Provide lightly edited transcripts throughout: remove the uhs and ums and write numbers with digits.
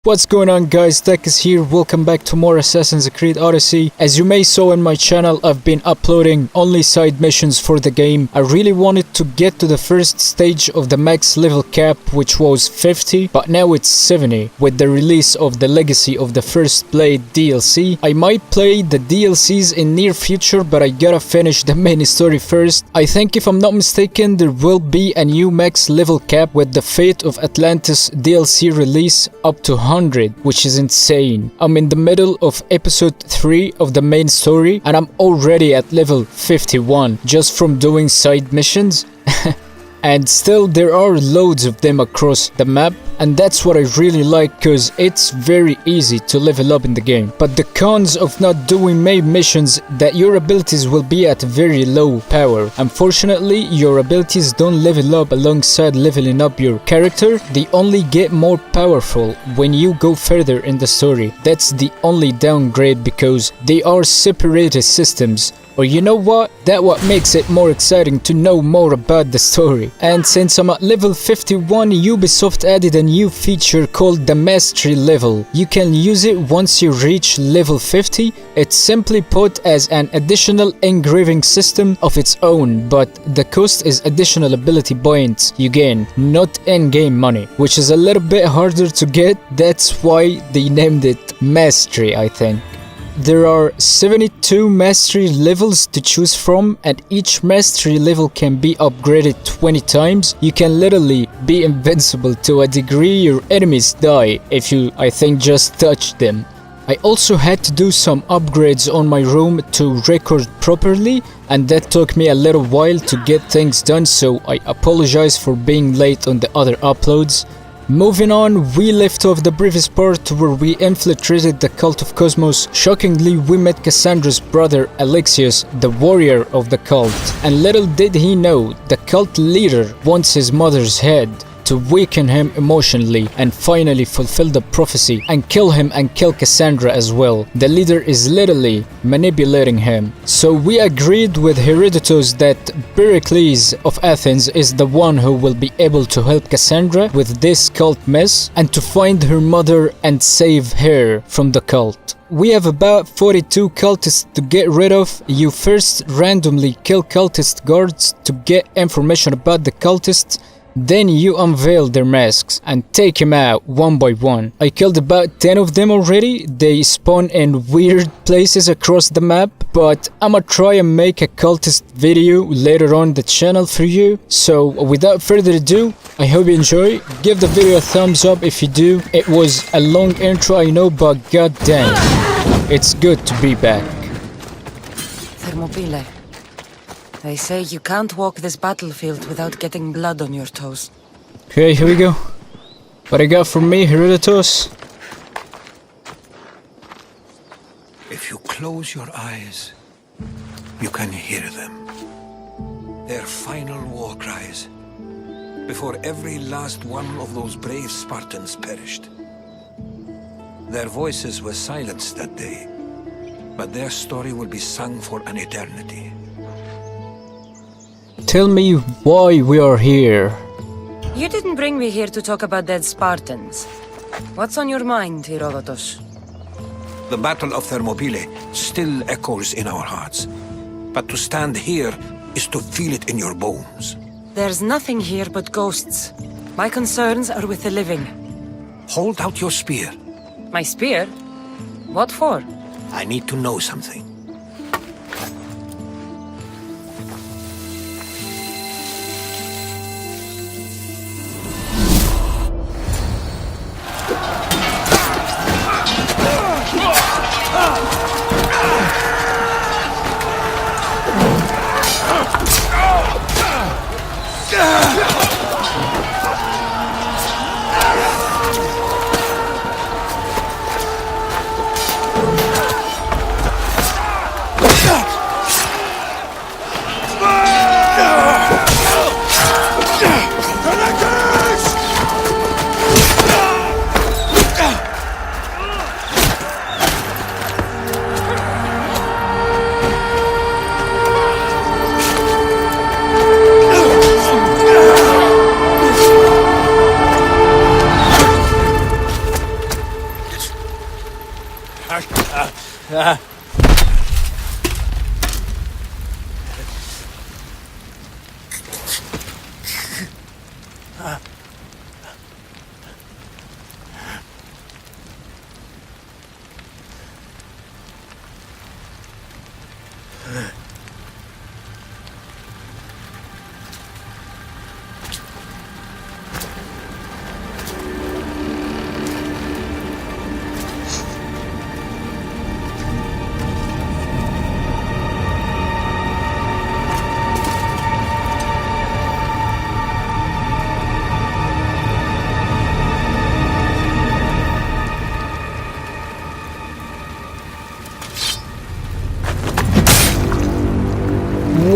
What's going on, guys? Tech is here. Welcome back to more Assassin's Creed Odyssey. As you may saw in my channel, I've been uploading only side missions for the game. I really wanted to get to the first stage of the max level cap, which was 50, but now it's 70. With the release of the Legacy of the First Blade DLC, I might play the DLCs in near future, but I gotta finish the main story first. I think, if I'm not mistaken, there will be a new max level cap with the Fate of Atlantis DLC release up to 100, which is insane. I'm in the middle of episode 3 of the main story and I'm already at level 51 just from doing side missions. And still there are loads of them across the map, and that's what I really like, because it's very easy to level up in the game. But the cons of not doing main missions, that your abilities will be at very low power. Unfortunately, your abilities don't level up alongside leveling up your character. They only get more powerful when you go further in the story. That's the only downgrade, because they are separated systems. Or you know what? That's what makes it more exciting to know more about the story. And since I'm at level 51, Ubisoft added a new feature called the Mastery level. You can use it once you reach level 50. It's simply put as an additional engraving system of its own, but the cost is additional ability points you gain, not in-game money, which is a little bit harder to get. That's why they named it Mastery, I think. There are 72 mastery levels to choose from, and each mastery level can be upgraded 20 times. You can literally be invincible to a degree. Your enemies die if you, I think, just touch them. I also had to do some upgrades on my room to record properly, and that took me a little while to get things done, so I apologize for being late on the other uploads. Moving on, we left off the previous part where we infiltrated the cult of Cosmos. Shockingly, we met Kassandra's brother Alexios, the warrior of the cult. And little did he know, the cult leader wants his mother's head to weaken him emotionally and finally fulfill the prophecy and kill him and kill Kassandra as well. The leader is literally manipulating him. So we agreed with Herodotus that Pericles of Athens is the one who will be able to help Kassandra with this cult mess and to find her mother and save her from the cult. We have about 42 cultists to get rid of. You first randomly kill cultist guards to get information about the cultists. Then you unveil their masks and take them out one by one. I killed about 10 of them already. They spawn in weird places across the map, but I'ma try and make a cultist video later on the channel for you. So without further ado, I hope you enjoy. Give the video a thumbs up if you do. It was a long intro, I know, but god dang, it's good to be back. Thermopyle. They say you can't walk this battlefield without getting blood on your toes. Okay, here we go. What I got from me, Herodotus? If you close your eyes, you can hear them. Their final war cries, before every last one of those brave Spartans perished. Their voices were silenced that day, but their story will be sung for an eternity. Tell me why we are here. You didn't bring me here to talk about dead Spartans. What's on your mind, Herodotus? The Battle of Thermopylae still echoes in our hearts. But to stand here is to feel it in your bones. There's nothing here but ghosts. My concerns are with the living. Hold out your spear. My spear? What for? I need to know something.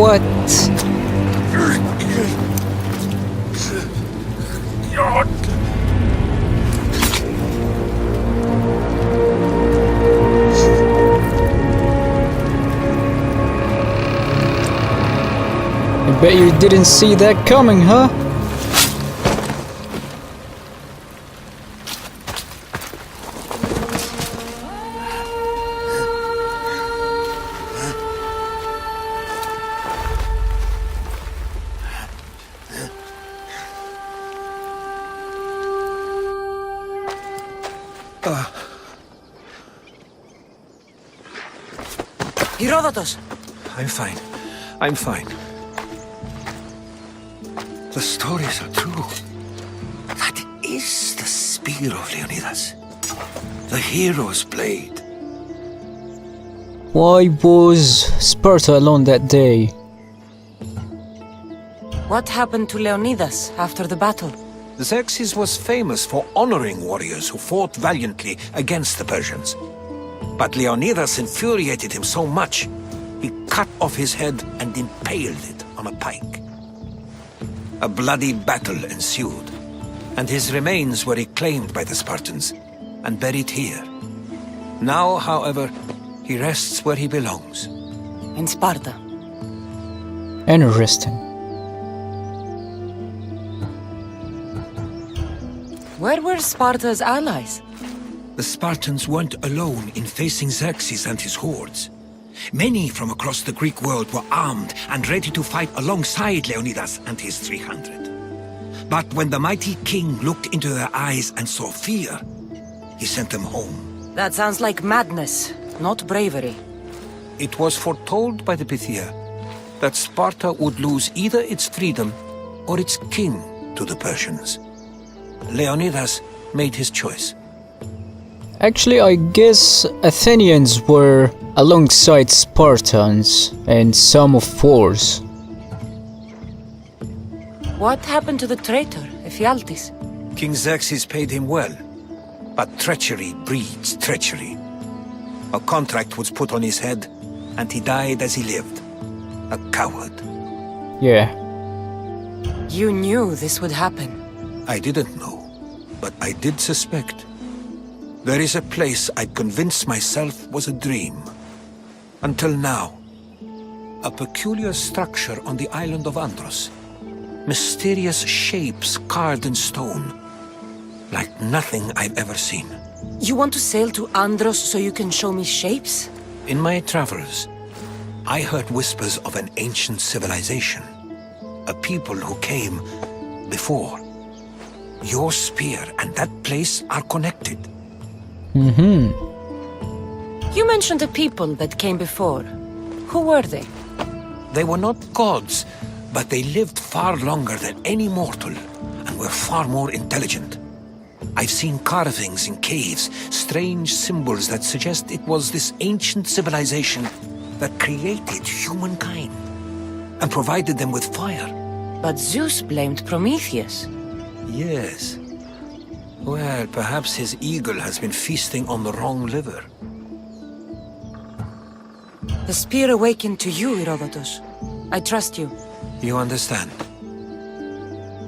What? I bet you didn't see that coming, huh? Herodotus! I'm fine. I'm fine. The stories are true. That is the spear of Leonidas. The hero's blade. Why was Sparta alone that day? What happened to Leonidas after the battle? Xerxes was famous for honoring warriors who fought valiantly against the Persians. But Leonidas infuriated him so much, he cut off his head and impaled it on a pike. A bloody battle ensued, and his remains were reclaimed by the Spartans and buried here. Now, however, he rests where he belongs. In Sparta. Interesting. Where were Sparta's allies? The Spartans weren't alone in facing Xerxes and his hordes. Many from across the Greek world were armed and ready to fight alongside Leonidas and his 300. But when the mighty king looked into their eyes and saw fear, he sent them home. That sounds like madness, not bravery. It was foretold by the Pythia that Sparta would lose either its freedom or its king to the Persians. Leonidas made his choice. Actually, I guess Athenians were alongside Spartans in some of wars. What happened to the traitor, Ephialtes? King Xerxes paid him well, but treachery breeds treachery. A contract was put on his head, and he died as he lived. A coward. Yeah. You knew this would happen. I didn't know, but I did suspect. There is a place I'd convinced myself was a dream. Until now. A peculiar structure on the island of Andros. Mysterious shapes carved in stone. Like nothing I've ever seen. You want to sail to Andros so you can show me shapes? In my travels, I heard whispers of an ancient civilization. A people who came before. Your spear and that place are connected. You mentioned a people that came before. Who were they? They were not gods, but they lived far longer than any mortal, and were far more intelligent. I've seen carvings in caves, strange symbols that suggest it was this ancient civilization that created humankind, and provided them with fire. But Zeus blamed Prometheus. Yes. Well, perhaps his eagle has been feasting on the wrong liver. The spear awakened to you, Herodotus. I trust you. You understand?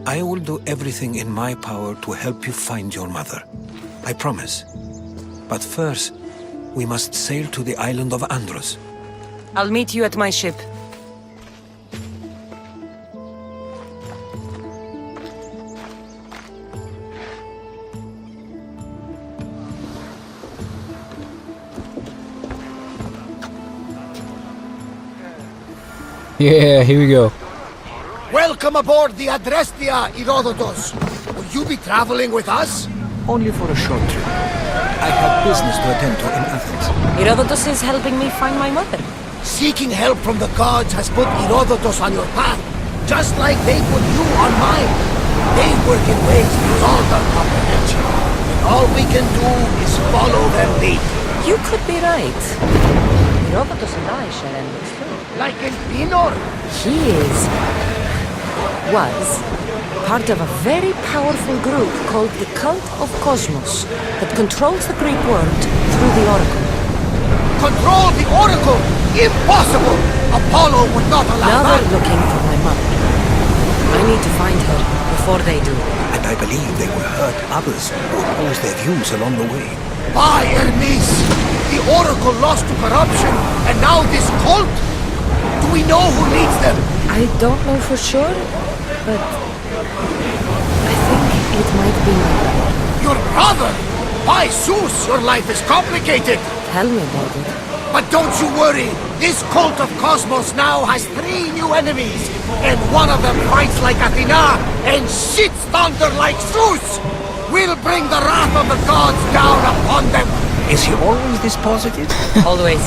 I will do everything in my power to help you find your mother. I promise. But first, we must sail to the island of Andros. I'll meet you at my ship. Yeah, here we go. Welcome aboard the Adrestia, Herodotus. Will you be traveling with us? Only for a short trip. I have business to attend to in Athens. Herodotus is helping me find my mother. Seeking help from the gods has put Herodotus on your path, just like they put you on mine. They work in ways beyond our comprehension, and all we can do is follow their lead. You could be right. Herodotus and I share enemies too. Like in Pinor. He was part of a very powerful group called the Cult of Cosmos that controls the Greek world through the Oracle. Control the Oracle! Impossible! Apollo would not allow Now that! they're looking for my mother. I need to find her before they do. And I believe they will hurt others who oppose their views along the way. By Hermes! The Oracle lost to corruption, and now this cult? Do we know who leads them? I don't know for sure, but I think it might be my brother. Your brother? By Zeus, your life is complicated! Tell me about it. But don't you worry, this cult of Cosmos now has 3 new enemies, and one of them fights like Athena and shits thunder like Zeus! We'll bring the wrath of the gods down upon them! Is he always this positive? Always.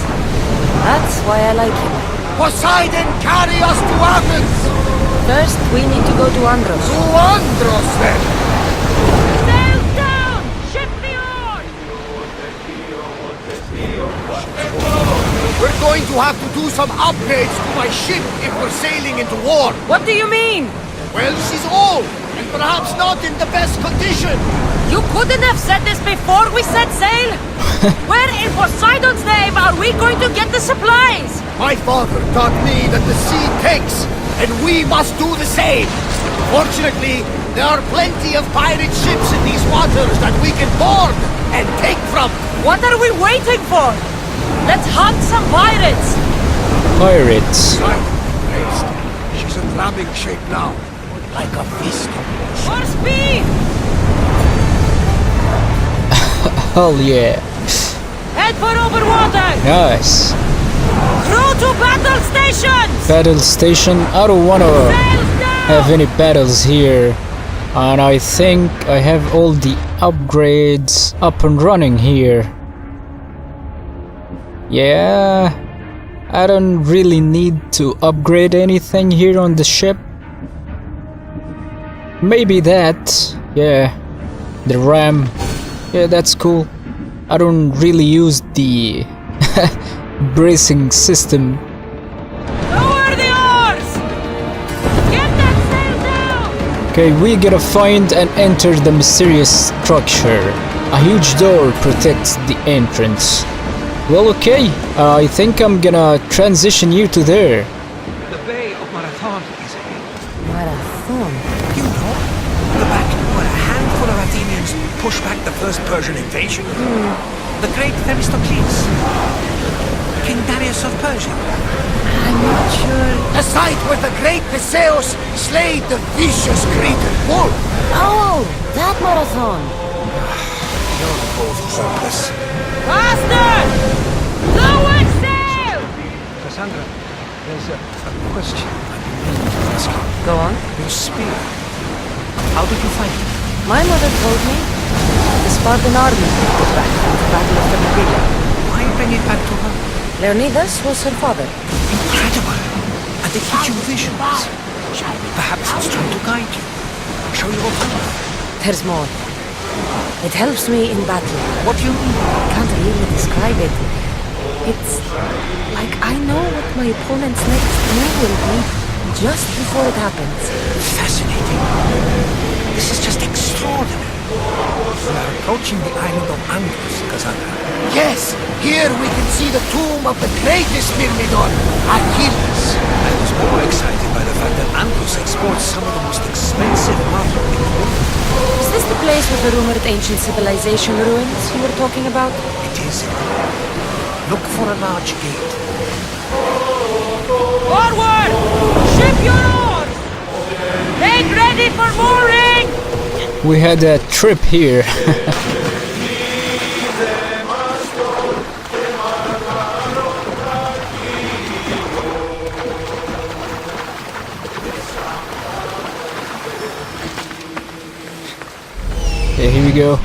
That's why I like him. Poseidon, carry us to Athens! First, we need to go to Andros. To Andros, then! Sail down! Ship the oars! We're going to have to do some upgrades to my ship if we're sailing into war. What do you mean? Well, she's old, and perhaps not in the best condition. You couldn't have said this before we set sail? Where in Poseidon's name are we going to get the supplies? My father taught me that the sea takes, and we must do the same. Fortunately, there are plenty of pirate ships in these waters that we can board and take from. What are we waiting for? Let's hunt some pirates! Pirates. She's in ramming shape now, like a fist. More speed! Hell yeah. Head for over water! Nice. Crew to battle stations! Battle station. I don't wanna Sails down! have any battles here. And I think I have all the upgrades up and running here. Yeah, I don't really need to upgrade anything here on the ship. Maybe that, yeah, the RAM, yeah, that's cool. I don't really use the bracing system. Lower the oars! Get that sail down! Okay, we gotta find and enter the mysterious structure. A huge door protects the entrance. Well, okay, I think I'm gonna transition you to there. The Bay of Marathon is ahead. Marathon. You know, the battle where a handful of Athenians pushed back the first Persian invasion. The great Themistocles. King Darius of Persia. I'm not sure. The site where the great Theseus slayed the vicious Cretan bull. Oh, that marathon! You're both hopeless. Faster! Lower sail! Kassandra, there's a question I've been meaning to ask you. Go on. Your spear. How did you find it? My mother told me the Spartan army took it back from the Battle of Thermopylae. Why bring it back to her? Leonidas was her father. Incredible! And they teach you visions. Perhaps it's trying to guide you. Show you a path. There's more. It helps me in battle. What do you mean? I can't really describe it. It's like I know what my opponent's next move will be just before it happens. Fascinating. This is just extraordinary. We are approaching the island of Andros, Kassandra. Yes, here we can see the tomb of the greatest Myrmidon, Achilles. I was more excited by the fact that Andros exports some of the most expensive marble in the world. Is this the place with the rumored ancient civilization ruins you were talking about? It is. Look for a large gate. Forward! Ship your oars! Make ready for mooring! We had a trip here. go.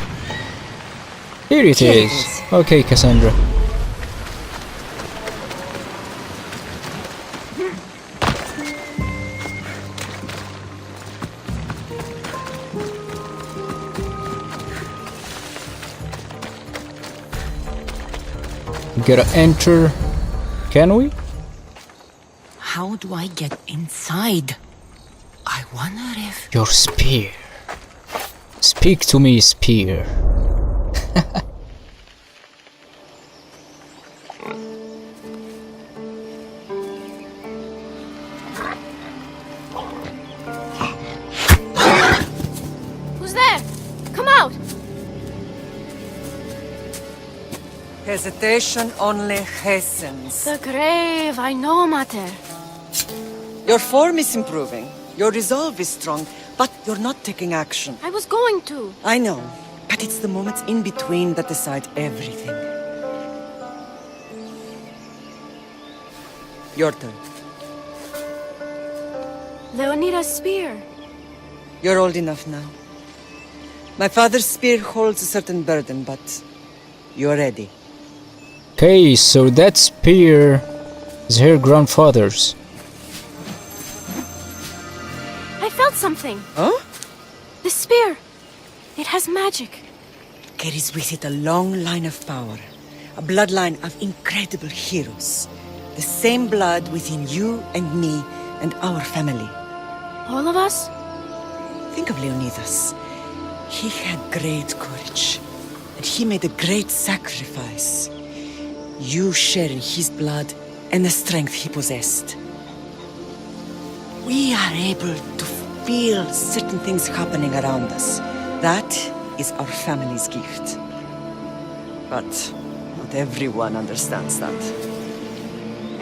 Here it is. Okay, Kassandra. Gotta enter. Can we? How do I get inside? I wonder if... Your spear. Speak to me, spear. Who's there? Come out! Hesitation only hastens. The grave, I know, Mater. Your form is improving. Your resolve is strong, but you're not taking action. I was going to. I know, but it's the moments in between that decide everything. Your turn. Leonidas' spear. You're old enough now. My father's spear holds a certain burden, but you're ready. Okay, so that spear is her grandfather's. I felt something. Huh? The spear. It has magic. Carries with it a long line of power. A bloodline of incredible heroes. The same blood within you and me and our family. All of us? Think of Leonidas. He had great courage, and he made a great sacrifice. You share in his blood and the strength he possessed. We are able to feel certain things happening around us. That is our family's gift. But not everyone understands that.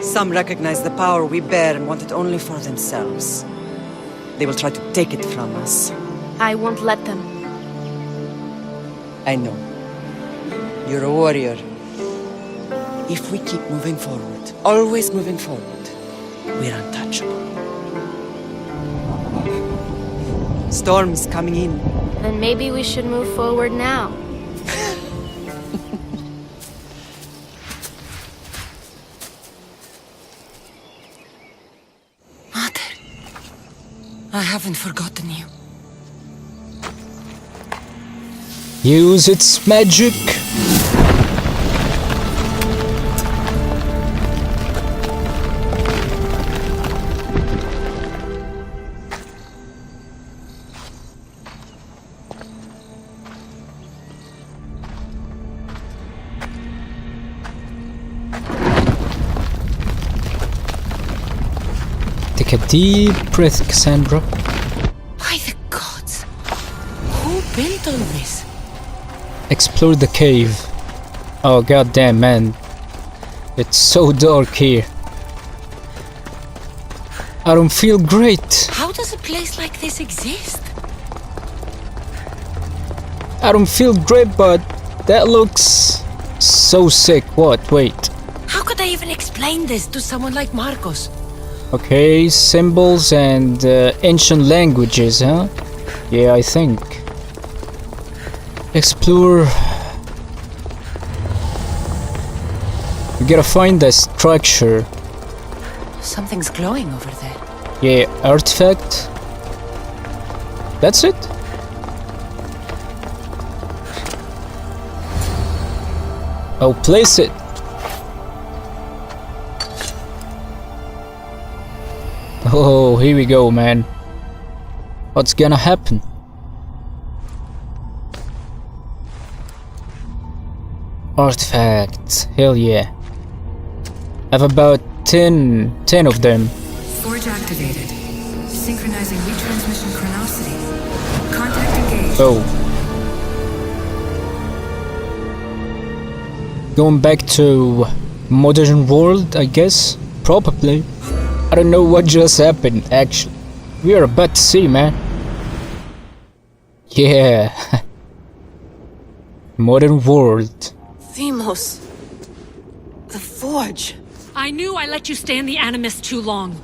Some recognize the power we bear and want it only for themselves. They will try to take it from us. I won't let them. I know. You're a warrior. If we keep moving forward, always moving forward, we're untouchable. Storm's coming in. Then maybe we should move forward now. Mater, I haven't forgotten you. Use its magic. Take a deep breath, Kassandra. By the gods! Who built all this? Explore the cave. Oh goddamn, man. It's so dark here. I don't feel great. How does a place like this exist? I don't feel great, but that looks so sick. What? Wait. How could I even explain this to someone like Marcos? Okay, symbols and ancient languages, huh? Yeah, I think. Explore. We gotta find the structure. Something's glowing over there. Yeah, artifact. That's it? I'll place it. Oh, here we go, man. What's gonna happen? Artifacts, hell yeah. I have about 10 of them. Forge activated. Synchronizing retransmission chronicity. Contact engaged. Oh. Going back to modern world, I guess? Probably. I don't know what just happened, actually. We are about to see, man. Yeah. Modern world. Themos. The Forge. I knew I let you stay in the Animus too long.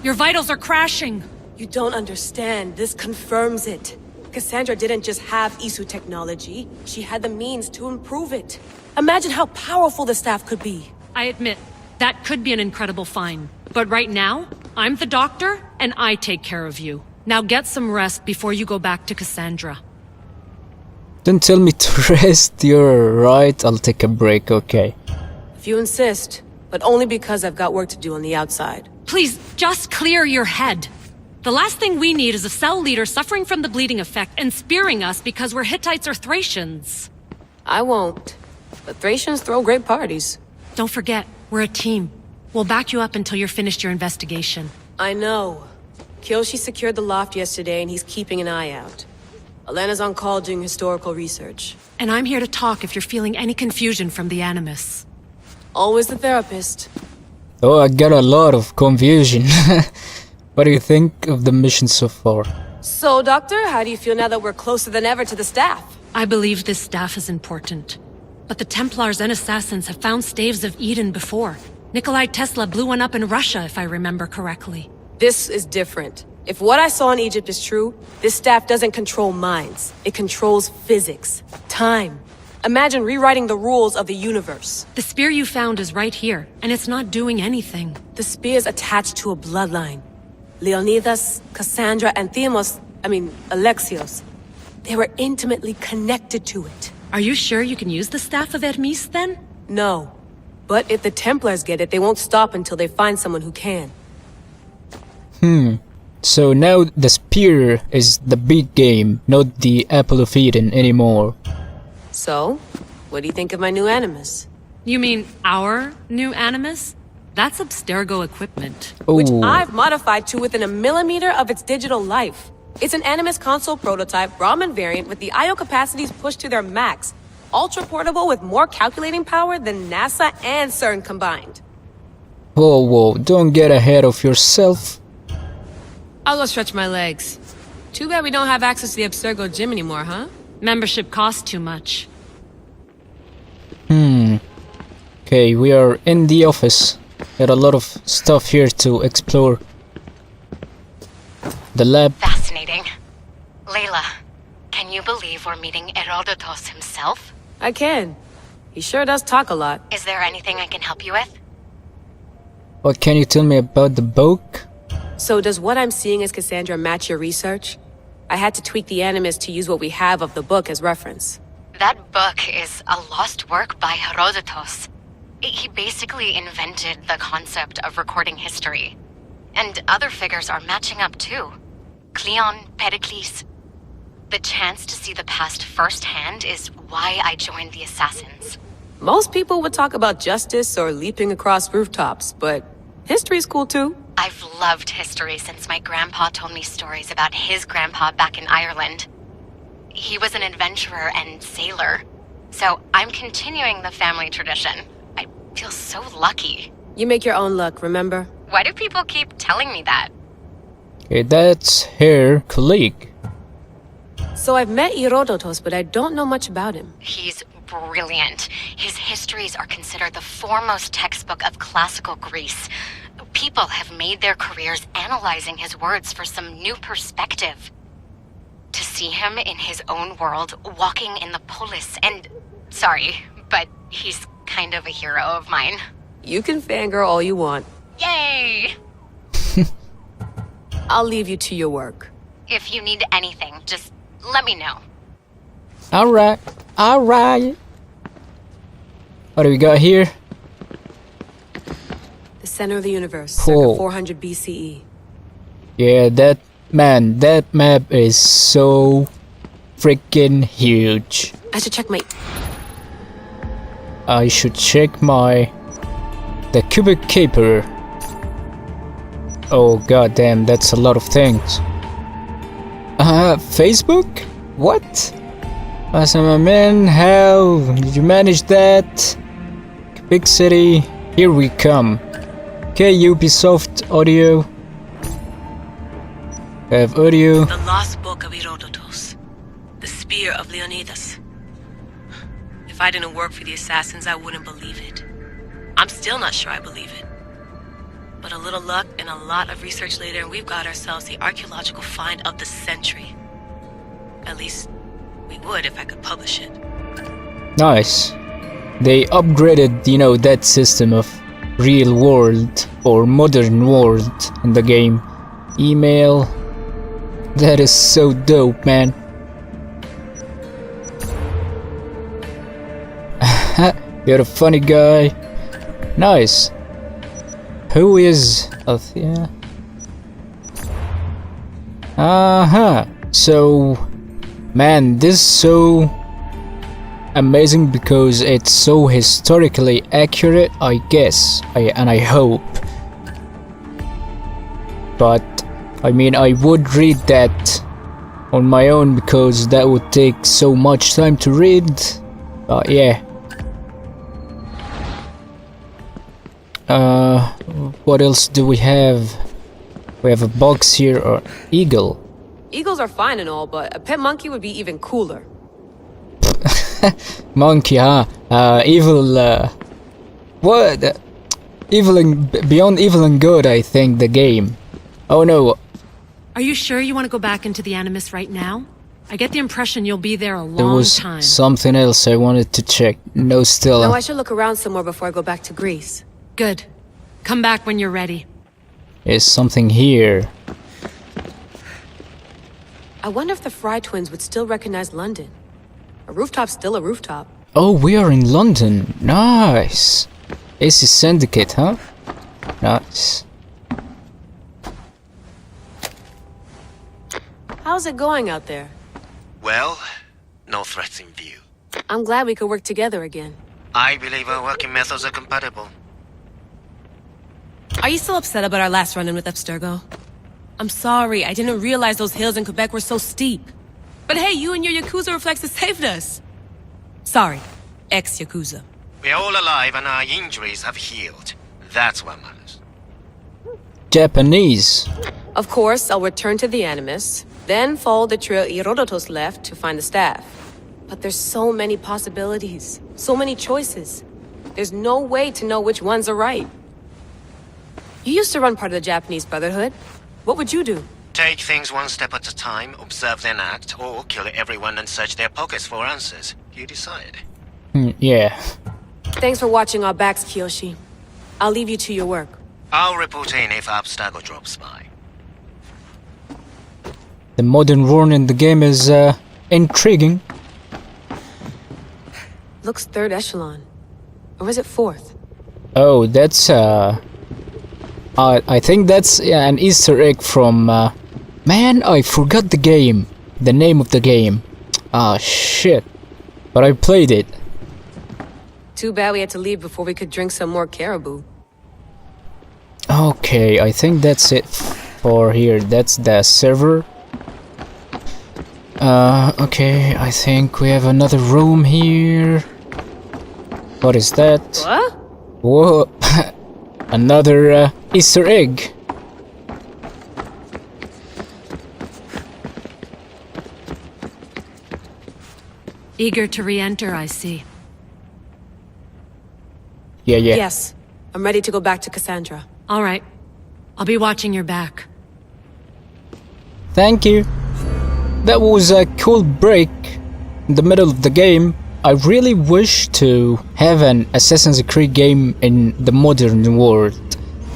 Your vitals are crashing. You don't understand. This confirms it. Kassandra didn't just have Isu technology, she had the means to improve it. Imagine how powerful the staff could be. I admit, that could be an incredible find. But right now, I'm the doctor, and I take care of you. Now get some rest before you go back to Kassandra. Don't tell me to rest, you're right, I'll take a break, okay. If you insist, but only because I've got work to do on the outside. Please, just clear your head. The last thing we need is a cell leader suffering from the bleeding effect and spearing us because we're Hittites or Thracians. I won't. But Thracians throw great parties. Don't forget, we're a team. We'll back you up until you're finished your investigation. I know. Kyoshi secured the loft yesterday and he's keeping an eye out. Elena's on call doing historical research. And I'm here to talk if you're feeling any confusion from the Animus. Always the therapist. Oh, I got a lot of confusion. What do you think of the mission so far? So, Doctor, how do you feel now that we're closer than ever to the staff? I believe this staff is important. But the Templars and Assassins have found staves of Eden before. Nikolai Tesla blew one up in Russia, if I remember correctly. This is different. If what I saw in Egypt is true, this staff doesn't control minds. It controls physics, time. Imagine rewriting the rules of the universe. The spear you found is right here, and it's not doing anything. The spear's attached to a bloodline. Leonidas, Kassandra, and Alexios. They were intimately connected to it. Are you sure you can use the Staff of Hermes, then? No. But if the Templars get it, they won't stop until they find someone who can. So now the spear is the big game, not the Apple of Eden anymore. So, what do you think of my new Animus? You mean our new Animus? That's Abstergo equipment. Which Ooh. I've modified to within a millimeter of its digital life. It's an Animus console prototype Brahmin variant with the I/O capacities pushed to their max. Ultra portable with more calculating power than NASA and CERN combined. Whoa, don't get ahead of yourself. I'll go stretch my legs. Too bad we don't have access to the Abstergo gym anymore, huh? Membership costs too much. Okay, we are in the office. Got a lot of stuff here to explore. The lab. Fascinating. Layla, can you believe we're meeting Herodotus himself? I can. He sure does talk a lot. Is there anything I can help you with? What can you tell me about the book? So does what I'm seeing as Kassandra match your research? I had to tweak the Animus to use what we have of the book as reference. That book is a lost work by Herodotus. He basically invented the concept of recording history. And other figures are matching up too. Cleon, Pericles. The chance to see the past firsthand is why I joined the Assassins. Most people would talk about justice or leaping across rooftops, but history's cool too. I've loved history since my grandpa told me stories about his grandpa back in Ireland. He was an adventurer and sailor, so I'm continuing the family tradition. I feel so lucky. You make your own luck, remember? Why do people keep telling me that? Okay, that's her colleague. So I've met Herodotus, but I don't know much about him. He's brilliant. His histories are considered the foremost textbook of classical Greece. People have made their careers analyzing his words for some new perspective. To see him in his own world, walking in the polis, and... Sorry, but he's kind of a hero of mine. You can fangirl all you want. Yay! I'll leave you to your work. If you need anything, just let me know. Alright. What do we got here? The center of the universe, Whoa. circa 400 BCE. Yeah, that map is so freaking huge. I should check my... I should check the cubic caper. Oh goddamn, that's a lot of things. Facebook? What? Awesome, man, how did you manage that? Big city, here we come. Okay, Ubisoft audio. I have audio. The lost book of Herodotus. The spear of Leonidas. If I didn't work for the Assassins, I wouldn't believe it. I'm still not sure I believe it. But a little luck and a lot of research later, and we've got ourselves the archaeological find of the century. At least, we would if I could publish it. Nice. They upgraded, you know, that system of real world or modern world in the game. Email. That is so dope, man. You're a funny guy. Nice. Who is Althea? So, man, this is so amazing because it's so historically accurate, I guess, and I hope. But I mean, I would read that on my own because that would take so much time to read. But yeah. What else do we have? We have a box here, or eagle. Eagles are fine and all, but a pet monkey would be even cooler. Monkey, huh? Evil, what? Evil and, beyond evil and good, I think, the game. Oh no. Are you sure you want to go back into the Animus right now? I get the impression you'll be there a long time. There was something else I wanted to check. No, still. No, I should look around some more before I go back to Greece. Good. Come back when you're ready. There's something here. I wonder if the Fry twins would still recognize London. A rooftop's still a rooftop. Oh, we are in London. Nice. AC Syndicate, huh? Nice. How's it going out there? Well, no threats in view. I'm glad we could work together again. I believe our working methods are compatible. Are you still upset about our last run-in with Abstergo? I'm sorry, I didn't realize those hills in Quebec were so steep. But hey, you and your Yakuza reflexes saved us. Sorry, ex-Yakuza. We're all alive and our injuries have healed. That's what matters. Japanese. Of course, I'll return to the Animus, then follow the trail Herodotus left to find the staff. But there's so many possibilities, so many choices. There's no way to know which ones are right. You used to run part of the Japanese Brotherhood. What would you do? Take things one step at a time, observe then act, or kill everyone and search their pockets for answers. You decide. Yeah. Thanks for watching our backs, Kiyoshi. I'll leave you to your work. I'll report in if Abstergo drops by. The modern world in the game is intriguing. Looks third echelon. Or is it fourth? Oh, that's I think that's an Easter egg from man, I forgot the game. The name of the game. Ah, shit. But I played it. Too bad we had to leave before we could drink some more caribou. Okay, I think that's it for here. That's the server. Okay, I think we have another room here. What is that? What? Whoa. Another Easter egg. Eager to re-enter, I see. Yeah. Yes. I'm ready to go back to Kassandra. All right. I'll be watching your back. Thank you. That was a cool break in the middle of the game. I really wish to have an Assassin's Creed game in the modern world.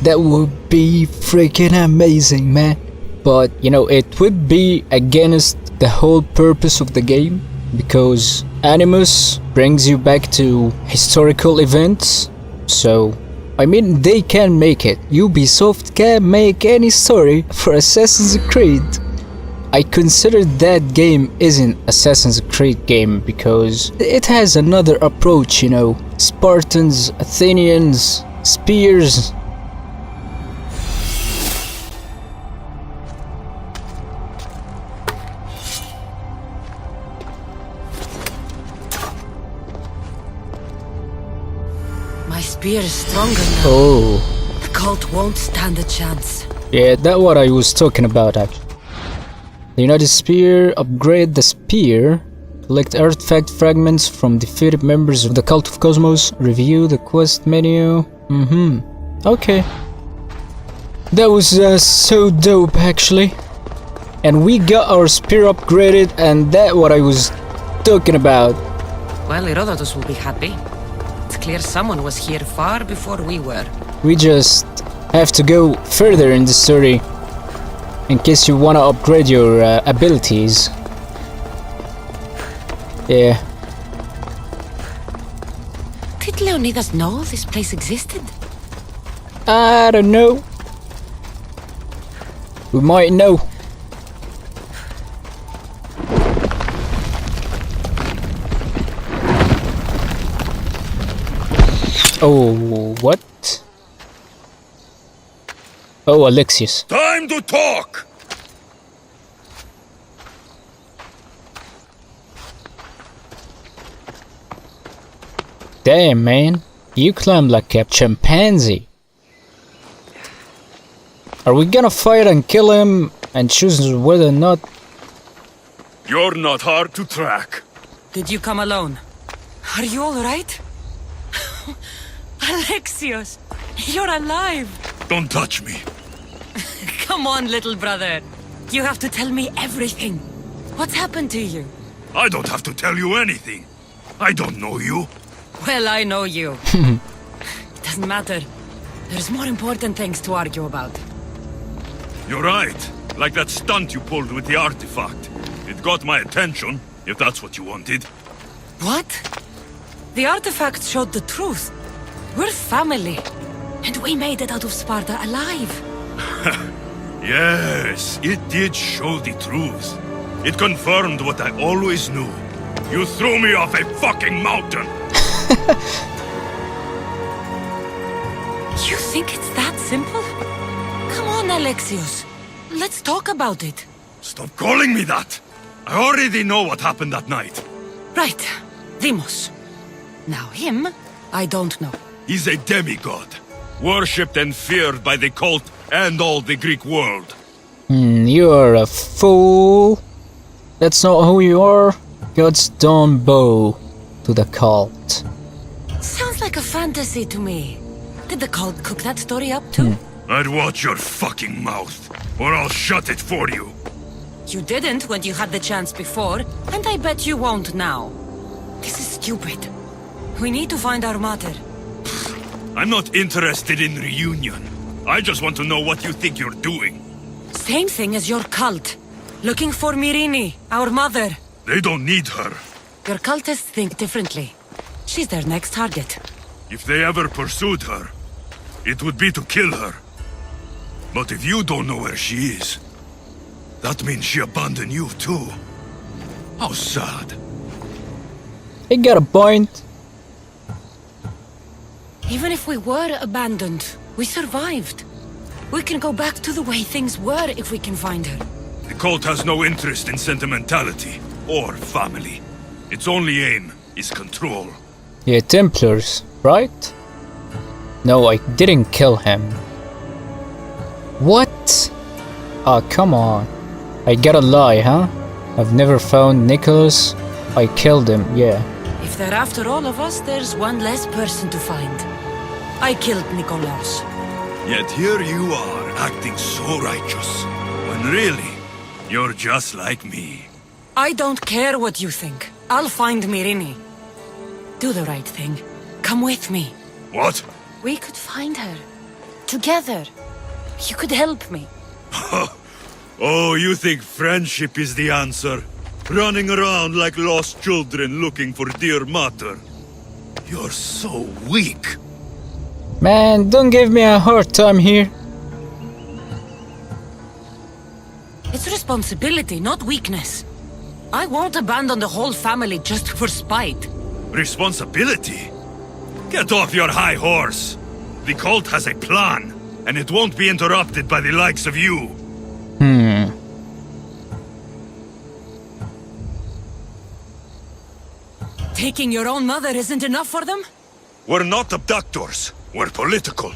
That would be freaking amazing, man. But, you know, it would be against the whole purpose of the game, because Animus brings you back to historical events. So, I mean, they can make it. Ubisoft can make any story for Assassin's Creed. I consider that game isn't Assassin's Creed game because it has another approach, you know. Spartans, Athenians, spears. My spear is stronger now. Oh. The cult won't stand a chance. Yeah, that's what I was talking about actually. The United Spear, upgrade the spear, collect artifact fragments from defeated members of the Cult of Cosmos, review the quest menu. Okay. That was so dope actually. And we got our spear upgraded, and that's what I was talking about. Well, Herodotus will be happy. It's clear someone was here far before we were. We just have to go further in the story in case you want to upgrade your abilities. Yeah. Did Leonidas know this place existed? I don't know. We might know. Oh, what? Oh, Alexios. Time to talk! Damn, man. You climb like a chimpanzee. Are we gonna fight and kill him and choose whether or not? You're not hard to track. Did you come alone? Are you alright? Alexios, you're alive! Don't touch me. Come on, little brother. You have to tell me everything. What's happened to you? I don't have to tell you anything. I don't know you. Well, I know you. It doesn't matter. There's more important things to argue about. You're right. Like that stunt you pulled with the artifact. It got my attention, if that's what you wanted. What? The artifact showed the truth. We're family. And we made it out of Sparta alive. Yes, it did show the truth. It confirmed what I always knew. You threw me off a fucking mountain! You think it's that simple? Come on, Alexios. Let's talk about it. Stop calling me that! I already know what happened that night. Right. Deimos. Now him, I don't know. He's a demigod. Worshipped and feared by the cult and all the Greek world. You're a fool. That's not who you are. Gods don't bow to the cult. Sounds like a fantasy to me. Did the cult cook that story up too? I'd watch your fucking mouth, or I'll shut it for you. You didn't when you had the chance before, and I bet you won't now. This is stupid. We need to find our mater. I'm not interested in reunion. I just want to know what you think you're doing. Same thing as your cult. Looking for Myrrine, our mother. They don't need her. Your cultists think differently. She's their next target. If they ever pursued her, it would be to kill her. But if you don't know where she is, that means she abandoned you too. How sad. He got a point. Even if we were abandoned, we survived. We can go back to the way things were if we can find her. The cult has no interest in sentimentality or family. Its only aim is control. Yeah, Templars, right? No, I didn't kill him. What? Oh, come on. I gotta lie, huh? I've never found Nicholas. I killed him, yeah. If they're after all of us, there's one less person to find. I killed Nikolaos. Yet here you are, acting so righteous, when really, you're just like me. I don't care what you think. I'll find Myrrine. Do the right thing. Come with me. What? We could find her. Together. You could help me. Oh, you think friendship is the answer? Running around like lost children looking for dear mater. You're so weak. Man, don't give me a hard time here. It's responsibility, not weakness. I won't abandon the whole family just for spite. Responsibility? Get off your high horse. The cult has a plan, and it won't be interrupted by the likes of you. Taking your own mother isn't enough for them? We're not abductors. We're political.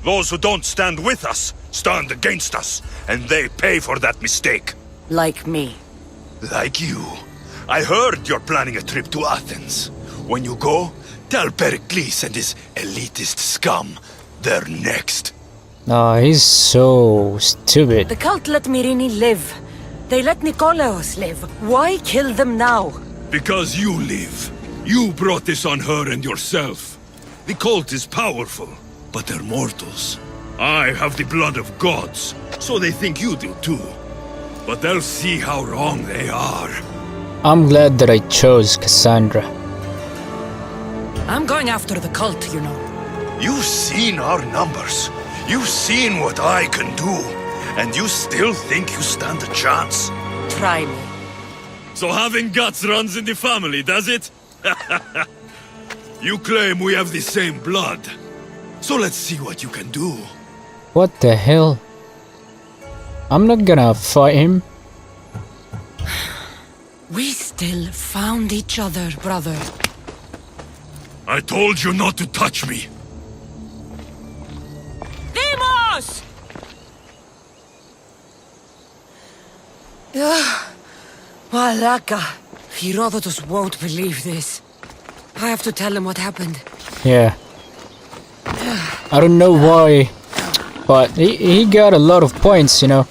Those who don't stand with us stand against us, and they pay for that mistake. Like me. Like you. I heard you're planning a trip to Athens. When you go, tell Pericles and his elitist scum they're next. Ah, he's so stupid. The cult let Myrrine live. They let Nikolaos live. Why kill them now? Because you live. You brought this on her and yourself. The cult is powerful, but they're mortals. I have the blood of gods, so they think you do too. But they'll see how wrong they are. I'm glad that I chose Kassandra. I'm going after the cult, you know. You've seen our numbers. You've seen what I can do. And you still think you stand a chance? Try me. So having guts runs in the family, does it? You claim we have the same blood. So let's see what you can do. What the hell? I'm not gonna fight him. We still found each other, brother. I told you not to touch me. Demos! Malaka. Herodotus won't believe this. I have to tell him what happened. Yeah. I don't know why, but he got a lot of points, you know.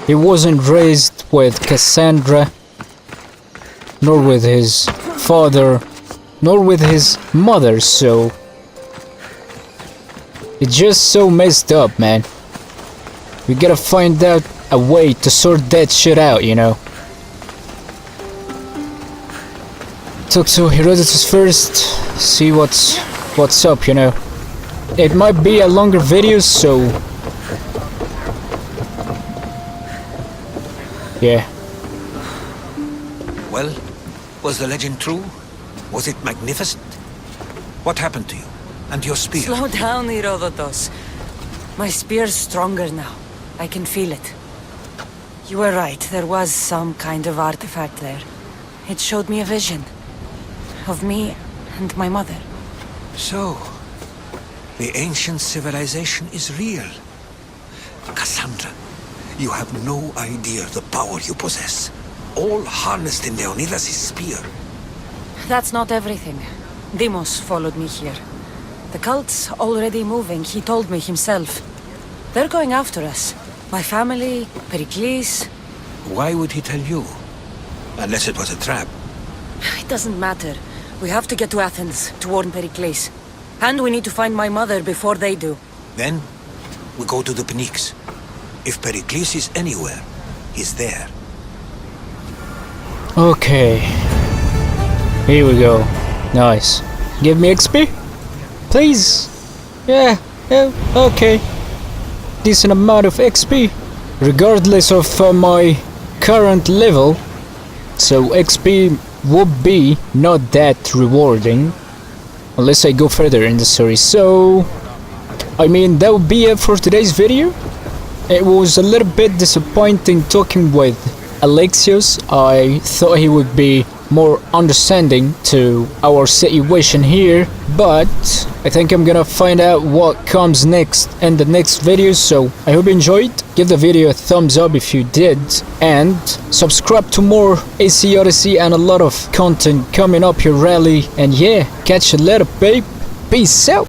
He wasn't raised with Kassandra, nor with his father, nor with his mother, so... It's just so messed up, man. We gotta find out a way to sort that shit out, you know. Talk to Herodotus first, see what's up, you know. It might be a longer video, so... Yeah. Well, was the legend true? Was it magnificent? What happened to you? And your spear? Slow down, Herodotus. My spear's stronger now. I can feel it. You were right, there was some kind of artifact there. It showed me a vision. Of me and my mother. So, the ancient civilization is real. Kassandra, you have no idea the power you possess. All harnessed in Leonidas' spear. That's not everything. Demos followed me here. The cult's already moving, he told me himself. They're going after us. My family, Pericles. Why would he tell you? Unless it was a trap. It doesn't matter. We have to get to Athens, to warn Pericles. And we need to find my mother before they do. Then, we go to the Pnyx. If Pericles is anywhere, he's there. Okay. Here we go. Nice. Give me XP? Please. Yeah, okay. Decent amount of XP. Regardless of my current level. So XP would be not that rewarding. Unless I go further in the story. So, I mean, that would be it for today's video. It was a little bit disappointing talking with Alexios. I thought he would be more understanding to our situation here, but I think I'm gonna find out what comes next in the next video. So I hope you enjoyed. Give the video a thumbs up if you did, and subscribe to more AC Odyssey and a lot of content coming up your rally. And yeah, catch you later, babe. Peace out.